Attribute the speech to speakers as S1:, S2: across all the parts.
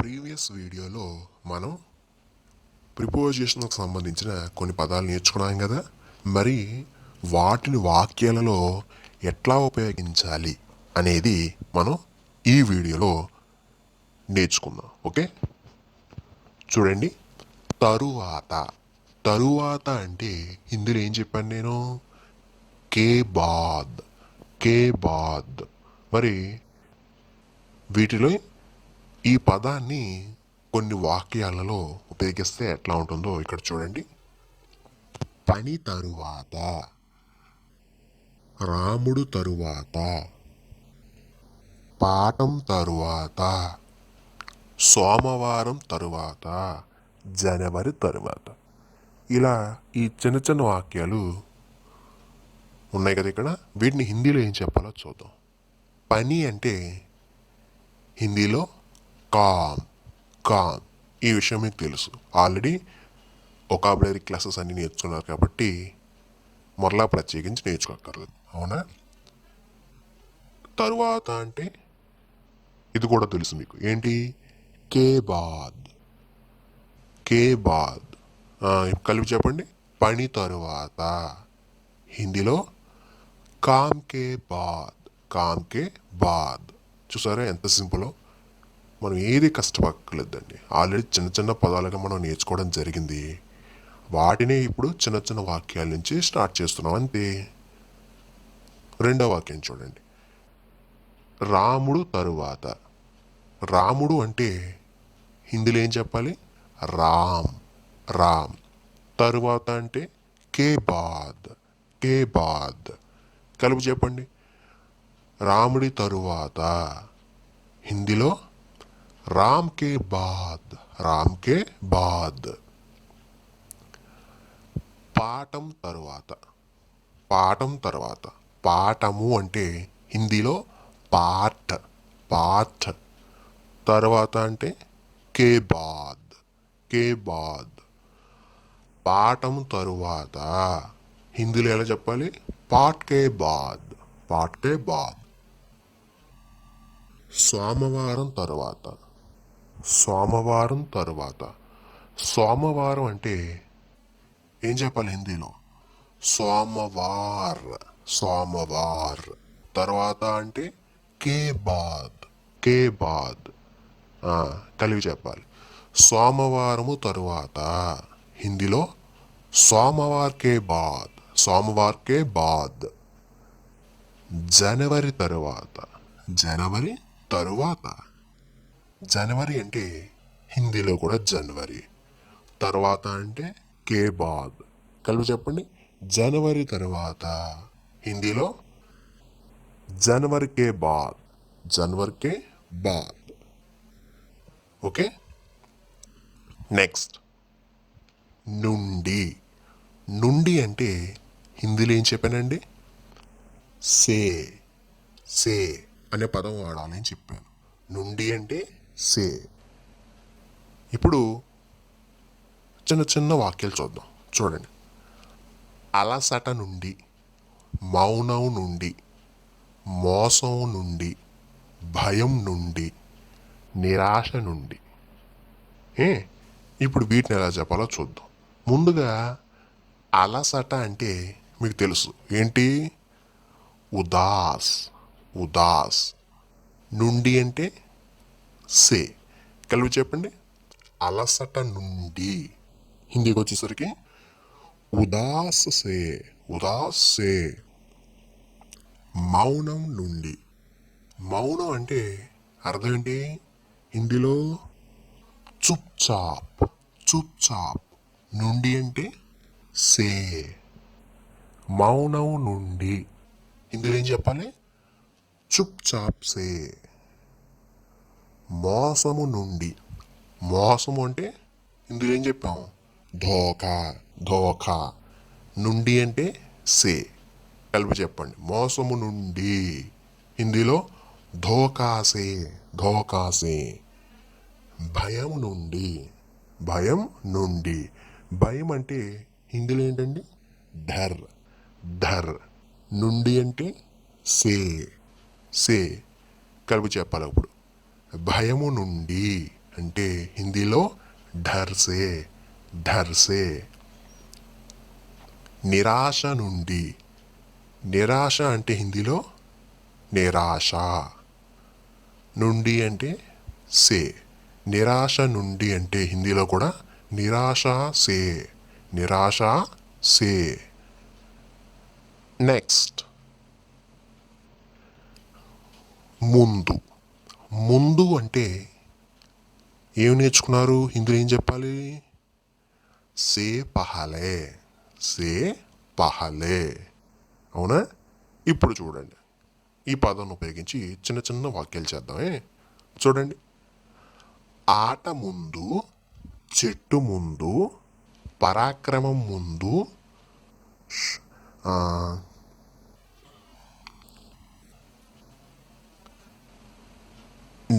S1: Previous వీడియోలో మనం ప్రిపోజిషన్కి సంబంధించిన కొన్ని పదాలు నేర్చుకున్నాం కదా. మరి వాటిని వాక్యాలలో ఎట్లా ఉపయోగించాలి అనేది మనం ఈ వీడియోలో నేర్చుకుందాం. ఓకే, చూడండి. తరువాత. తరువాత అంటే హిందీలో ఏం చెప్పాను నేను? కే బాద్. కే బాద్. మరి వీటిలో ఈ పదాన్ని కొన్ని వాక్యాలలో ఉపయోగిస్తే ఎట్లా ఉంటుందో ఇక్కడ చూడండి. పని తరువాత, రాముడు తరువాత, పాఠం తరువాత, సోమవారం తరువాత, జనవరి తరువాత. ఇలా ఈ చిన్న చిన్న వాక్యాలు ఉన్నాయి కదా ఇక్కడ. వీటిని హిందీలో ఏం చెప్పాలో చూద్దాం. పని అంటే హిందీలో కామ్. కామ్ ఈ విషయం మీకు తెలుసు, ఆల్రెడీ వొకాబులరీ క్లాసెస్ అన్ని నేర్చుకున్నారు కాబట్టి మరలా ప్రత్యేకించి నేర్చుకోక్కర్లేదు, అవునా? తరువాత అంటే ఇది కూడా తెలుసు మీకు, ఏంటి? కే బాద్. కే బాద్. కలిపి చెప్పండి. పని తరువాత. హిందీలో కామ్ కే బాద్. కామ్ కే బాద్. చూసారా ఎంత సింపులో? మనం ఏది కష్టపడలేదండి, ఆల్రెడీ చిన్న చిన్న పదాలుగా మనం నేర్చుకోవడం జరిగింది. వాటినే ఇప్పుడు చిన్న చిన్న వాక్యాల నుంచి స్టార్ట్ చేస్తున్నాం అంతే. రెండో వాక్యం చూడండి. రాముడు తరువాత. రాముడు అంటే హిందీలో ఏం చెప్పాలి? రామ్. రామ్. తరువాత అంటే కే బాద్. కే బాద్. కలిపి చెప్పండి. రాముడి తరువాత. హిందీలో రామ్ కే బాద్. రామ్ కే బాద్. పాఠం తరువాత. పాఠం తర్వాత. పాఠము అంటే హిందీలో పాఠ. పాఠ. తర్వాత అంటే కే బాద్. కే బాద్. పాఠం తరువాత హిందీలో ఎలా చెప్పాలి? పాఠ్ కే బాద్. పాఠ్ కే బాద్. సోమవారం తరువాత. సోమవారం తరువాత. సోమవారం అంటే ఏం చెప్పాలి హిందీలో? సోమవార్. సోమవార్. తర్వాత అంటే కే బాద్. కే బాద్. కలిగి చెప్పాలి. సోమవారము తరువాత. హిందీలో సోమవార్ కే బాద్. సోమవార్ కే బాద్. జనవరి తరువాత. జనవరి తరువాత. జనవరి అంటే హిందీలో కూడా జనవరి. తర్వాత అంటే కే బాద్. కలిపి చెప్పండి. జనవరి తరువాత. హిందీలో జనవరి కే బాద్. జనవరి కే బాద్. Okay, next. నుండి. నుండి అంటే హిందీలో ఏం చెప్పానండి? సే. సే అనే పదం వాడాలని చెప్పాను. నుండి అంటే సే. ఇప్పుడు చిన్న చిన్న వాక్యాలు చూద్దాం. చూడండి. అలసట నుండి, మౌనం నుండి, మోసం నుండి, భయం నుండి, నిరాశ నుండి. ఇప్పుడు వీటిని ఎలా చెప్పాలో చూద్దాం. ముందుగా అలసట అంటే మీకు తెలుసు, ఏంటి? ఉదాస్. ఉదాస్. నుండి అంటే సే. కలిపి చెప్పండి. అలసట నుండి. హిందీకి వచ్చేసరికి ఉదాస్ సే. ఉదాస్ సే. మౌనం నుండి. మౌనం అంటే అర్థం ఏంటి హిందీలో? చుప్ చాప్. చుప్ చాప్. నుండి అంటే సే. మౌనం నుండి హిందీలో ఏం చెప్పాలి? చుప్ చాప్ సే. మోసము నుండి. మోసము అంటే ఇందులో ఏం చెప్పాము? ధోకా. ధోకా. నుండి అంటే సే. కలిపి చెప్పండి. మోసము నుండి. హిందీలో ధోకాసే. ధోకాసే. భయం నుండి. భయం నుండి. భయం అంటే హిందీలో ఏంటండి? ధర్. ధర్. నుండి అంటే సే. సే. కలిపి చెప్పాలి ఇప్పుడు. భయము నుండి అంటే హిందీలో ఢర్సే, ఢర్సే. నిరాశ నుండి, నిరాశ అంటే హిందీలో నిరాశ, నుండి అంటే సే, నిరాశ నుండి అంటే హిందీలో కూడా నిరాశ సే, నిరాశ సే. నెక్స్ట్ ముందు, ముందు అంటే ఏం నేర్చుకున్నారు? హిందీలో ఏం చెప్పాలి? సే పహలే, సే పహలే. అవునా? ఇప్పుడు చూడండి, ఈ పదాన్ని ఉపయోగించి చిన్న చిన్న వాక్యాలు చేద్దామే. చూడండి, ఆట ముందు, చెట్టు ముందు, పరాక్రమం ముందు,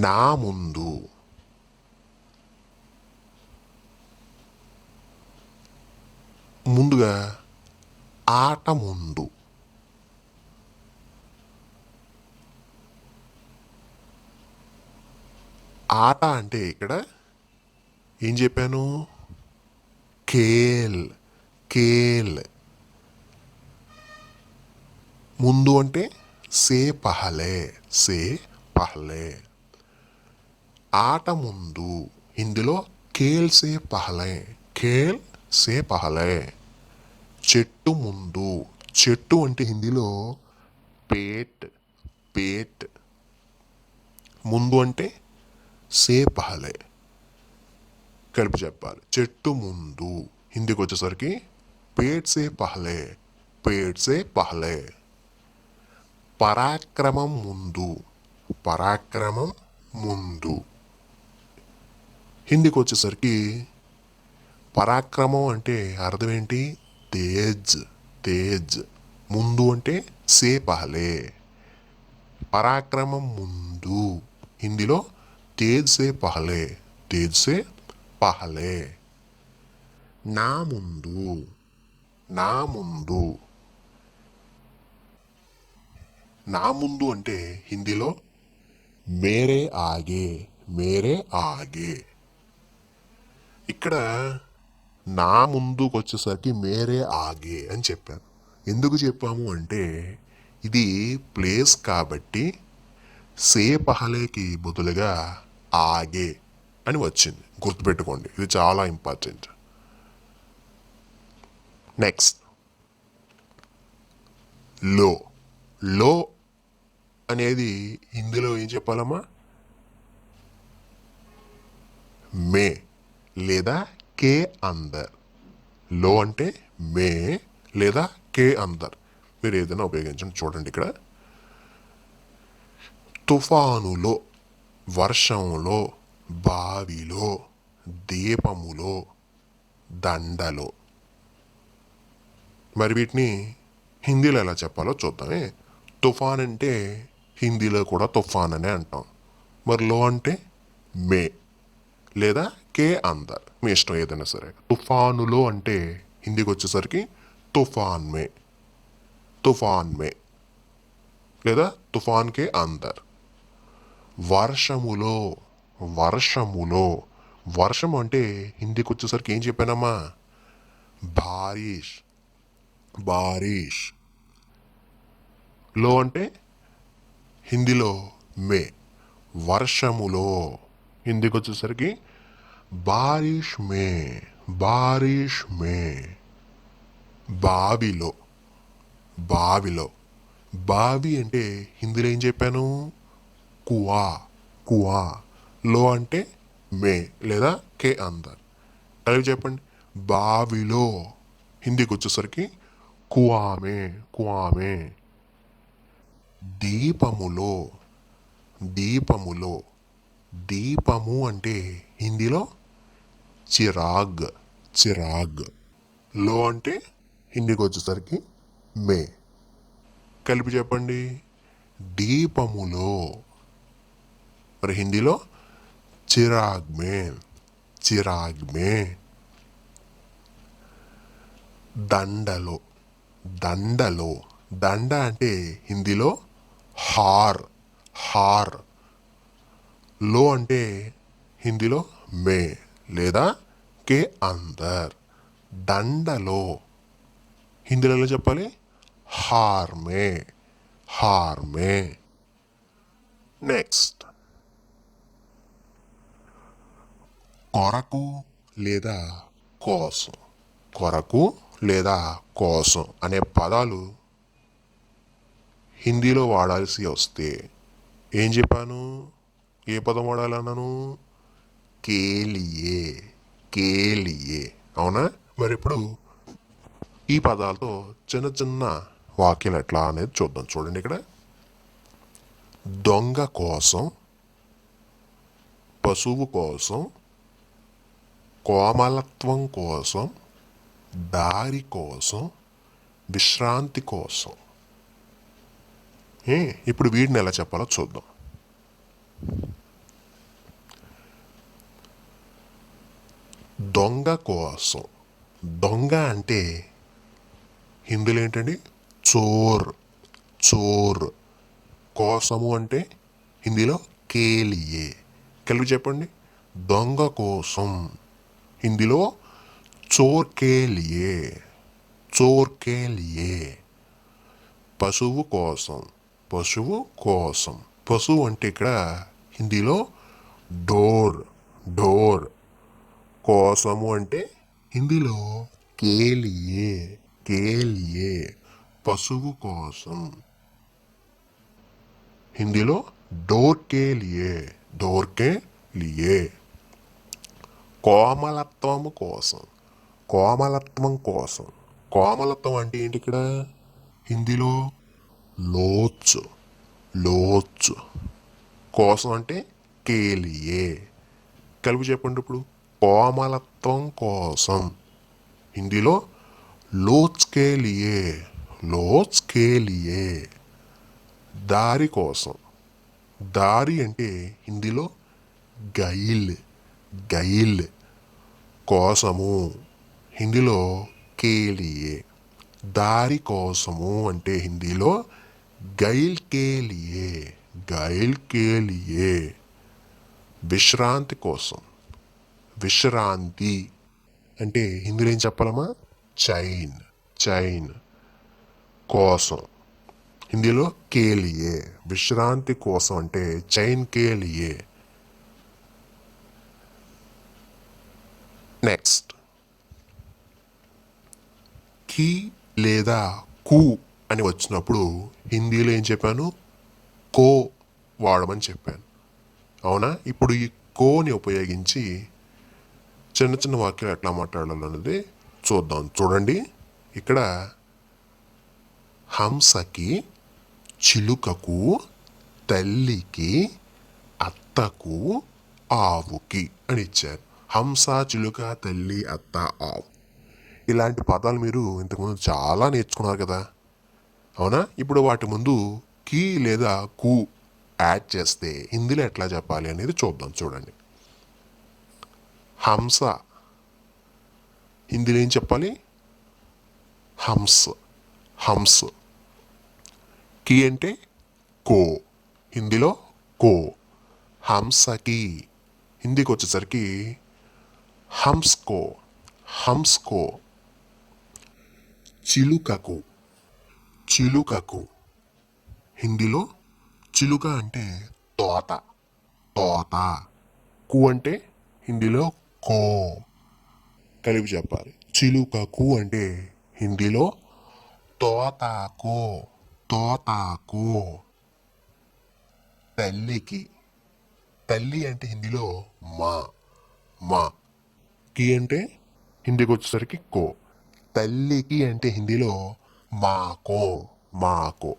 S1: నా ముందు. ముందుగా ఆట ముందు, ఆట అంటే ఇక్కడ ఏం చెప్పాను? ఖేల్, ఖేల్. ముందు అంటే సే పహలే, సే పహలే. ఆట ముందు హిందీలో ఖేల్ సే పహలే, ఖేల్ సే పహలే. చెట్టు ముందు, చెట్టు అంటే హిందీలో పేట్, పేట్. ముందు అంటే సే పహలే. కలిపి చెప్పాలి. చెట్టు ముందు హిందీకి వచ్చేసరికి పేట్ సే పహలే, పేట్ సే పహలే. పరాక్రమం ముందు, పరాక్రమం ముందు హిందీకి వచ్చేసరికి పరాక్రమం అంటే అర్థం ఏంటి? తేజ్, తేజ్. ముందు అంటే సే పహలే, పరాక్రమం ముందు హిందీలో తేజ్ సే పహలే, తేజ్ సే పహలే. నా ముందు, నా ముందు, నా ముందు అంటే హిందీలో మేరే ఆగే, మేరే ఆగే. ఇక్కడ నా ముందుకు వచ్చేసరికి మేరే ఆగే అని చెప్పాను. ఎందుకు చెప్పాము అంటే ఇది ప్లేస్ కాబట్టి సే పహలేకి బదులుగా ఆగే అని వచ్చింది. గుర్తుపెట్టుకోండి, ఇది చాలా ఇంపార్టెంట్. నెక్స్ట్ లో, లో అనేది హిందీలో ఏం చెప్పాలమ్మా? మే లేదా కే అందర్. లో అంటే మే లేదా కే అందర్, మీరు ఏదైనా ఉపయోగించండి. చూడండి ఇక్కడ తుఫానులో, వర్షంలో, బావిలో, దీపములో, దండలో. మరి వీటిని హిందీలో ఎలా చెప్పాలో చూద్దామే. తుఫాన్ అంటే హిందీలో కూడా తుఫాన్ అనే అంటాం. మరి లో అంటే మే లేదా కే అందర్, మీ ఇష్టం ఏదైనా సరే. తుఫానులో అంటే హిందీకి వచ్చేసరికి తుఫాన్ మే, తుఫాన్ మే లేదా తుఫాన్ కే అందర్. వర్షములో, వర్షములో, వర్షం అంటే హిందీకి వచ్చేసరికి ఏం చెప్పానమ్మా? బారిష్, బారిష్. లో అంటే హిందీలో మే, వర్షములో హిందీకి వచ్చేసరికి బారిష్ మే, బారిష్ మే. బావిలో, బావిలో, బావి అంటే హిందీలో ఏం చెప్పాను? కువా, కువా. లో అంటే మే లేదా కే అందర్. కలిపి చెప్పండి. బావిలో హిందీకి వచ్చేసరికి కువామే, కువామే. దీపములో, దీపములో, దీపము అంటే హిందీలో చిరాగ్, చిరాగ్. లో అంటే హిందీకి వచ్చేసరికి మే. కలిపి చెప్పండి. దీపములో, మరి హిందీలో చిరాగ్ మే, చిరాగ్ మే. దండలో, దండలో, దండ అంటే హిందీలో హార్, హార్. లో అంటే హిందీలో మే లేదా కే అందర్. దండలో హిందీలో ఎలా చెప్పాలి? హార్ మే, హార్ మే. నెక్స్ట్, కొరకు లేదా కోసం. కొరకు లేదా కోసం అనే పదాలు హిందీలో వాడాల్సి వస్తే ఏం చెప్పాను? ఏ పదం వాడాలన్నాను? కేలియే, కేలియే. అవునా? మరి ఇప్పుడు ఈ పదాలతో చిన్న చిన్న వాక్యాలు ఎట్లా అనేది చూద్దాం. చూడండి ఇక్కడ. దొంగ కోసం, పశువు కోసం, కోమలత్వం కోసం, దారి కోసం, విశ్రాంతి కోసం. ఇప్పుడు వీటిని ఎలా చెప్పాలో చూద్దాం. దొంగ కోసం. దొంగ అంటే హిందీలో ఏంటండి? చోర్, చోర్. కోసము అంటే హిందీలో కేలియే. కలిపి చెప్పండి. దొంగ కోసం హిందీలో చోర్ కేలియే, చోర్ కేలియే. పశువు కోసం, పశువు కోసం. పశువు అంటే ఇక్కడ హిందీలో డోర్, డోర్. కోసము అంటే హిందీలో కేలియే, కేలియే. పశువు కోసం హిందీలో డోర్ కే లియే, డోర్ కే లియే. కోమలత్వము కోసం, కోమలత్వం కోసం. కోమలత్వం అంటే ఏంటి ఇక్కడ? హిందీలో లోచ్, లోచ్. కోసం అంటే కేలియే. కలిపి చెప్పండి ఇప్పుడు. కోమలత్వం కోసం హిందీలో లోచ్ కే లియే, లోచ్ కే లియే. దారి కోసం. దారి అంటే హిందీలో గైల్, గైల్. కోసము హిందీలో కేలియే. దారి కోసము అంటే హిందీలో గైల్ కేలియే, గైల్ కేలియే. విశ్రాంతి కోసం. విశ్రాంతి అంటే హిందీలో ఏం చెప్పాలమ్మా? Chain, chain. కోసం హిందీలో కేలియే. విశ్రాంతి కోసం అంటే చైన్ కేలియే. నెక్స్ట్, కి లేదా కు అని వచ్చినప్పుడు హిందీలో ఏం చెప్పాను? కో వాడమని చెప్పాను. అవునా? ఇప్పుడు ఈ కోని ఉపయోగించి చిన్న చిన్న వాక్యాలు ఎట్లా మాట్లాడాలన్నది చూద్దాం. చూడండి ఇక్కడ. హంసకి, చిలుకకు, తల్లికి, అత్తకు, ఆవుకి అని ఇచ్చారు. హంస, చిలుక, తల్లి, అత్త, ఆవు. ఇలాంటి పదాలు మీరు ఇంతకుముందు చాలా నేర్చుకున్నారు కదా. అవునా? ఇప్పుడు వాటి ముందు కి లేదా కు యాడ్ చేస్తే హిందీలో ఎట్లా చెప్పాలి అనేది చూద్దాం. చూడండి. హంస హిందీలో ఏం చెప్పాలి? Hans, Hans. కి అంటే కో, హిందీలో కో. హంసకి హిందీకి వచ్చేసరికి హంస్కో, హంస్కో. చిలుకకు, చిలుకకు హిందీలో చిలుక అంటే తోత, తోత. కు అంటే హిందీలో కో. కలిపి చెప్పాలి. చిలుకకు అంటే హిందీలో తోతాకో, తోతాకో. తల్లికి, తల్లి అంటే హిందీలో మా, మా. కి అంటే హిందీకి వచ్చేసరికి కో. తల్లికి అంటే హిందీలో మాకో, మాకో.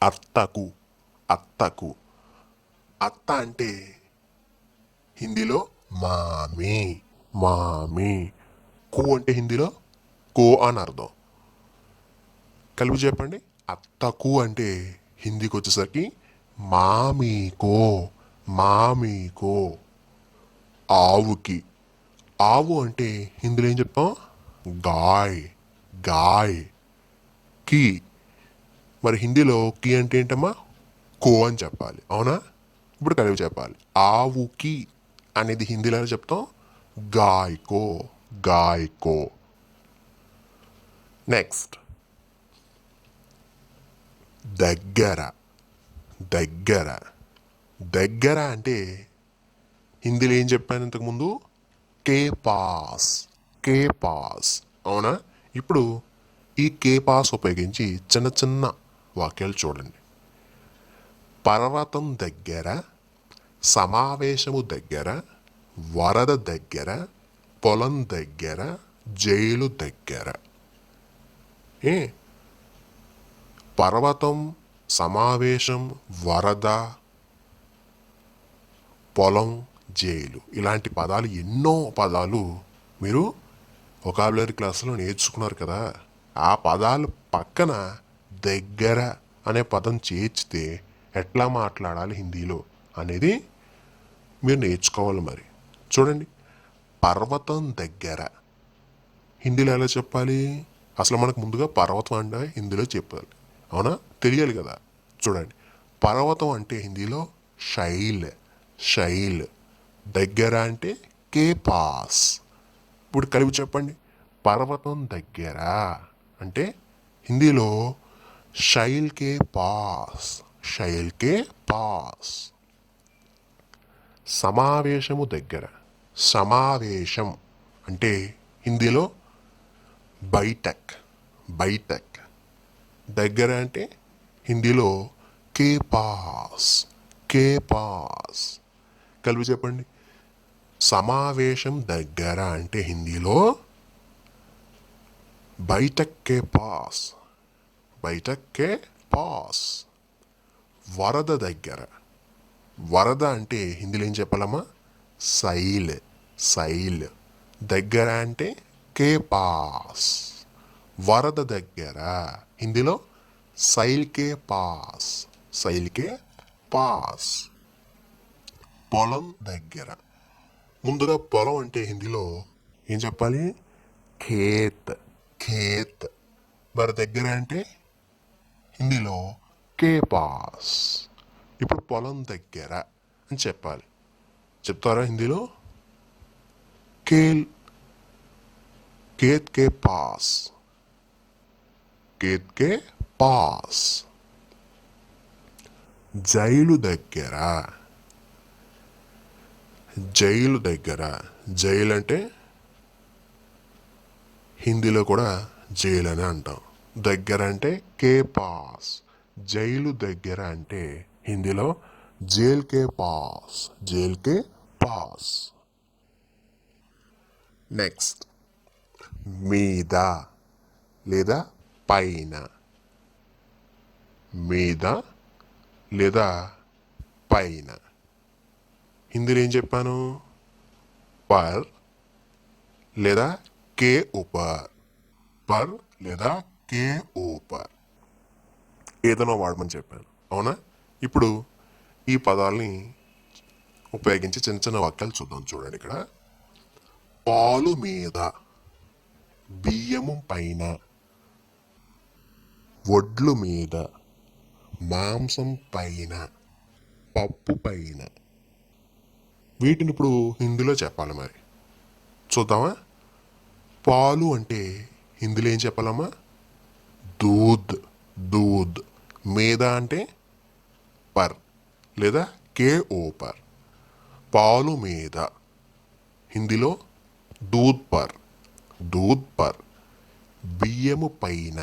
S1: అత్తకు, అత్తకు. అత్త అంటే హిందీలో మామి, మామి. కు అంటే హిందీలో కో అని అర్థం. కలిపి చెప్పండి. అత్తకు అంటే హిందీకి వచ్చేసరికి మామీకో, మామీకో. ఆవుకి, ఆవు అంటే హిందీలో ఏం చెప్తాం? Guy, guy. కి మరి హిందీలో కి అంటే ఏంటమ్మా? కో అని చెప్పాలి. అవునా? ఇప్పుడు కలిపి చెప్పాలి. ఆవుకి అనేది హిందీలో ఎలా చెప్తాం? గాయ్కో, గాయ్కో. నెక్స్ట్ దగ్గర, దగ్గర. దగ్గర అంటే హిందీలో ఏం చెప్పాను ఇంతకుముందు? కే పాస్, కే పాస్. అవునా? ఇప్పుడు ఈ కే పాస్ ఉపయోగించి చిన్న చిన్న వాక్యాలు చూడండి. పర్వతం దగ్గర, సమావేశము దగ్గర, వరద దగ్గర, పొలం దగ్గర, జైలు దగ్గర. ఏ పర్వతం, సమావేశం, వరద, పొలం, జైలు ఇలాంటి పదాలు, ఎన్నో పదాలు మీరు వొకాబులరీ క్లాసులో నేర్చుకున్నారు కదా. ఆ పదాలు పక్కన దగ్గర అనే పదం చేర్చితే ఎట్లా మాట్లాడాలి హిందీలో అనేది మీరు నేర్చుకోవాలి. మరి చూడండి, పర్వతం దగ్గర హిందీలో ఎలా చెప్పాలి? అసలు మనకు ముందుగా పర్వతం అంటే హిందీలో చెప్పాలి. అవునా? తెలియాలి కదా. చూడండి, పర్వతం అంటే హిందీలో శైల్, శైల్. దగ్గర అంటే కే పాస్. ఇప్పుడు కలిపి చెప్పండి. పర్వతం దగ్గర అంటే హిందీలో శైల్ కే పాస్, శైల్ కే పాస్. సమావేశము దగ్గర, సమావేశం అంటే హిందీలో బైఠక్, బైఠక్. దగ్గర అంటే హిందీలో కే పాస్, కే పాస్. కలిపి చెప్పండి. సమావేశం దగ్గర అంటే హిందీలో బైఠక్ కే పాస్, బైఠక్ కే పాస్. వరద దగ్గర, వరద అంటే హిందీలో ఏం చెప్పాలమ్మా? సైల్, సైల్. దగ్గర అంటే కే పాస్. వరద దగ్గర హిందీలో సైల్ కే పాస్, సైల్ కే పాస్. పొలం దగ్గర, ముందుగా పొలం అంటే హిందీలో ఏం చెప్పాలి? ఖేత్, ఖేత్. మరి దగ్గర అంటే హిందీలో కే పాస్. ఇప్పుడు పొలం దగ్గర అని చెప్పాలి. చెప్తారా హిందీలో? खेल, खेत के पास, खेत के पास. జైలు దగ్గర, జైలు దగ్గర. జైలు అంటే హిందీలో కూడా జైలు అని అంటాం. దగ్గర అంటే కే పాస్. జైలు దగ్గర అంటే హిందీలో జైల్ కే పాస్, జైల్ కే పాస్. నెక్స్ట్ మీద లేదా పైన, మీద లేదా పైన. హిందీలో ఏం చెప్పాను? పర్ లేదా కే ఊపర్, పర్ లేదా కే ఊపర్. ఏదైనా వాడమని చెప్పాను. అవునా? ఇప్పుడు ఈ పదాలని ఉపయోగించి చిన్న చిన్న వాక్యాలు చూద్దాం. చూడండి ఇక్కడ. పాలు మీద, బియ్యము పైన, వడ్లు మీద, మాంసం పైన, పప్పు పైన. వీటిని ఇప్పుడు హిందీలో చెప్పాలి. మరి చూద్దామా? పాలు అంటే హిందీలో ఏం చెప్పాలమ్మా? దూద్, దూద్. మీద అంటే పర్ లేదా కే ఓపర్. పాలు మీద హిందీలో దూద్ పర్, దూద్ పర్. బియ్యము పైన,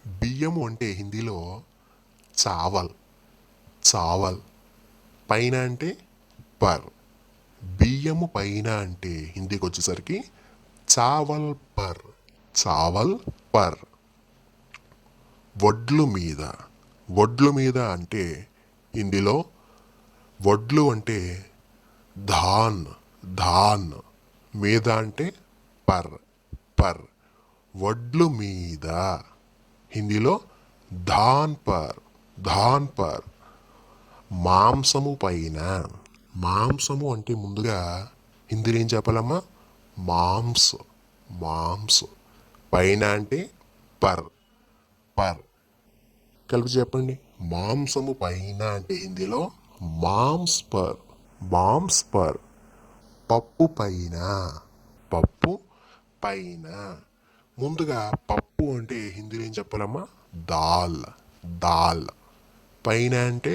S1: బియ్యము అంటే హిందీలో చావల్, చావల్. పైన అంటే పర్. బియ్యము పైన అంటే హిందీకి వచ్చేసరికి చావల్ పర్, చావల్ పర్. వడ్లు మీద, వడ్లు మీద అంటే హిందీలో వడ్లు అంటే ధాన్, ధాన్. మీద అంటే పర్, పర్. వడ్లు మీద హిందీలో ధాన్ పర్, ధాన్ పర్. మాంసము పైన, మాంసము అంటే ముందుగా హిందీలో ఏం చెప్పాలమ్మా? మాంస్, మాంస్. పైన అంటే పర్, పర్. కలిపి చెప్పండి. మాంసము పైన అంటే హిందీలో మామ్స్ పర్, మామ్స్ పర్, పప్పు పైన, పప్పు పైన. ముందుగా పప్పు అంటే హిందీలో ఏం చెప్పాలమ్మా? దాల్, దాల్. పైన అంటే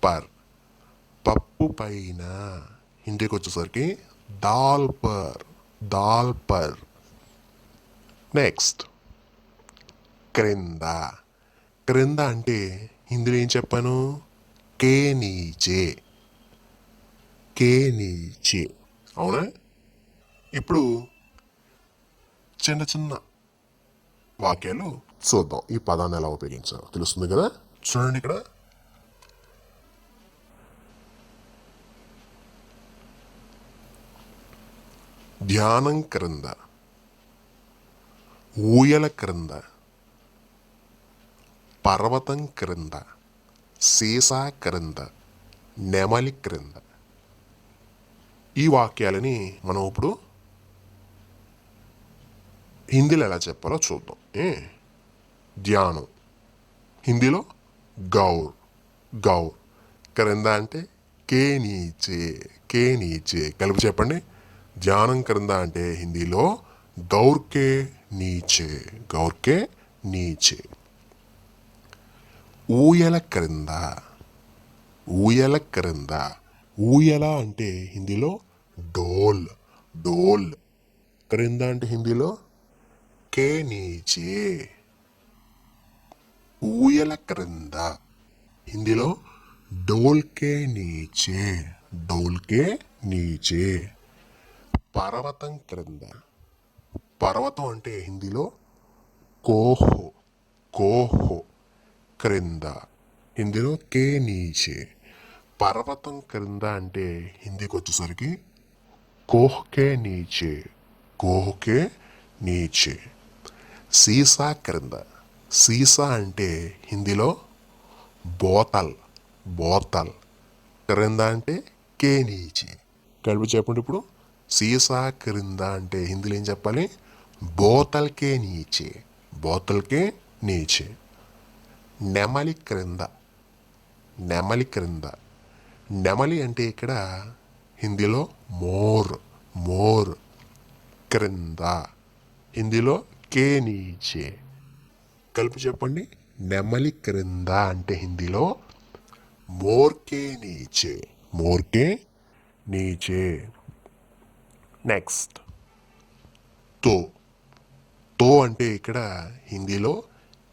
S1: పర్, పప్పు పైన. హిందీకి వచ్చేసరికి dal per, dal per. Next క్రింద, క్రింద అంటే హిందీలో ఏం చెప్పాను? కే నీచే, కే నీచే. అవునా? ఇప్పుడు చిన్న చిన్న వాక్యాలు చూద్దాం. ఈ పదాన్ని ఎలా ఉపయోగించాలో తెలుస్తుంది కదా. చూడండి ఇక్కడ, ధ్యానం క్రింద, ఊయల క్రింద, పర్వతం క్రింద, సీసా క్రింద, నెమలి క్రింద. ఈ వాక్యాలని మనం ఇప్పుడు హిందీలో ఎలా చెప్పాలో చూద్దాం. ధ్యానం హిందీలో గౌర్, గౌర్. క్రింద అంటే కే నీచే, కే నీచే. కలిపి చెప్పండి. ధ్యానం క్రింద అంటే హిందీలో గౌర్ కే నీచే, గౌర్ కే నీచే. ఊయల క్రింద, ఊయల క్రింద. ఊయల అంటే హిందీలో డోల్, డోల్. క్రింద అంటే హిందీలో కే నీచే. ఊయల క్రింద హిందీలో డోల్ కే నీచే, డోల్ కే నీచే. పర్వతం క్రింద, పర్వతం అంటే హిందీలో కోహో, కోహో. క్రింద హిందీలో కే నీచే. పర్వతం క్రింద అంటే హిందీకి వచ్చేసరికి కోహ్ కే నీచే, కోహ్ కే నీచే. సీసా క్రింద, సీసా అంటే హిందీలో బోతల్, బోతల్. క్రింద అంటే కే నీచే. కలిపి చెప్పండి ఇప్పుడు. సీసా క్రింద అంటే హిందీలో ఏం చెప్పాలి? బోతల్ కే నీచే, బోతల్ కే నీచే. నెమలి క్రింద, నెమలి క్రింద. నెమలి అంటే ఇక్కడ హిందీలో మోర్, మోర్. క్రింద హిందీలో కే నీచే. కలిపి చెప్పండి. నెమలి క్రింద అంటే హిందీలో మోర్ కే నీచే, మోర్ కే నీచే. నెక్స్ట్ తో, తో అంటే ఇక్కడ హిందీలో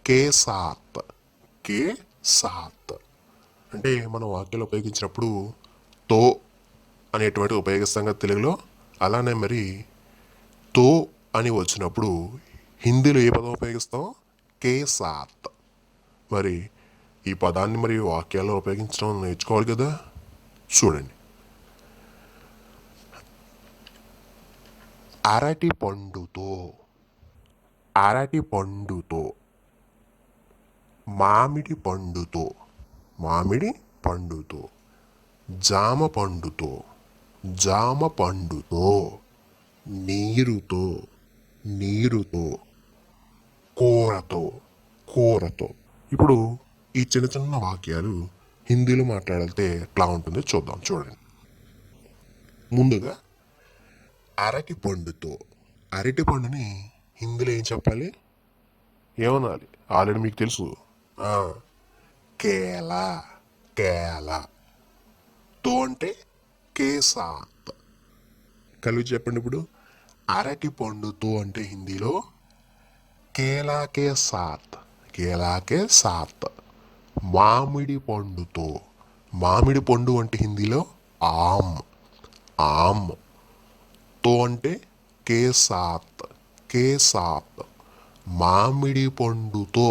S1: కే సాత్, కే సాత్. అంటే మనం వాక్యాలు ఉపయోగించినప్పుడు తో అనేటువంటి ఉపయోగిస్తాం కదా తెలుగులో. అలానే మరి తో అని వచ్చినప్పుడు హిందీలో ఏ పదం ఉపయోగిస్తాం? కే సాత్. మరి ఈ పదాన్ని మరి వాక్యాల్లో ఉపయోగించడం నేర్చుకోవాలి కదా. చూడండి, అరటి పండుతో, అరటి పండుతో. మామిడి పండుతో, మామిడి పండుతో. జామ పండుతో, జామ పండుతో. నీరుతో, నీరుతో. కూరతో, కూరతో. ఇప్పుడు ఈ చిన్న చిన్న వాక్యాలు హిందీలో మాట్లాడితే ఎట్లా ఉంటుంది చూద్దాం. చూడండి, ముందుగా అరటి పండుతో. అరటి పండుని హిందీలో ఏం చెప్పాలి? ఏమనాలి? ఆల్రెడీ మీకు తెలుసు. కేలా, కేలా. తో అంటే కేసాత్. కలిపి చెప్పండి ఇప్పుడు. అరటి పండుతో అంటే హిందీలో కేలా కే సాత్, కేలా కే సాత్. మామిడి పండుతో, మామిడి పండు అంటే హిందీలో ఆమ్, ఆమ్. తో అంటే కే సాత్, కే సాత్. మామిడి పండుతో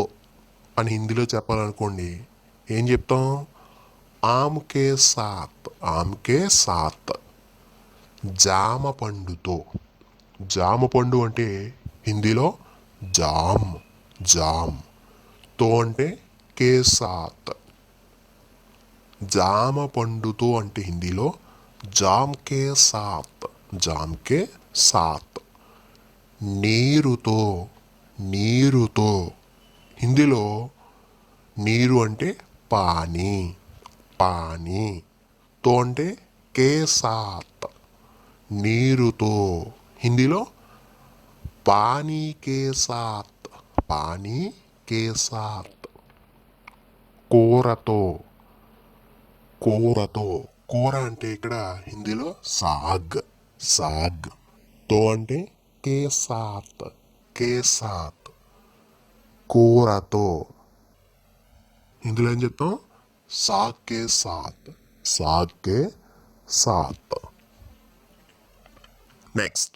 S1: అని హిందీలో చెప్పాలనుకోండి ఏం చెప్తాం? ఆమ్ కే సాత్, ఆమ్ కే సాత్. జామ పండుతో, జామ పండు అంటే హిందీలో జామ్, జామ్. తో అంటే కే సాత్. జామ పండుతో అంటే హిందీలో జామ్ కే సాత్, జామ్ కే సాత్. నీరుతో, నీరుతో. హిందీలో నీరు అంటే పానీ, పానీ. తో అంటే కే సాత్, నీరుతో. హిందీలో పానీ కే సాత్, పానీ కే సాత్. కూరతో, కూరతో. కూర అంటే ఇక్కడ హిందీలో సాగ్, సాగ్. తో అంటే కే సాత్, కే సాత్. కూరతో. హిందీలో ఏం చెప్తాం? సాగ్ కే సాత్, సాగ్ కే సాత్. నెక్స్ట్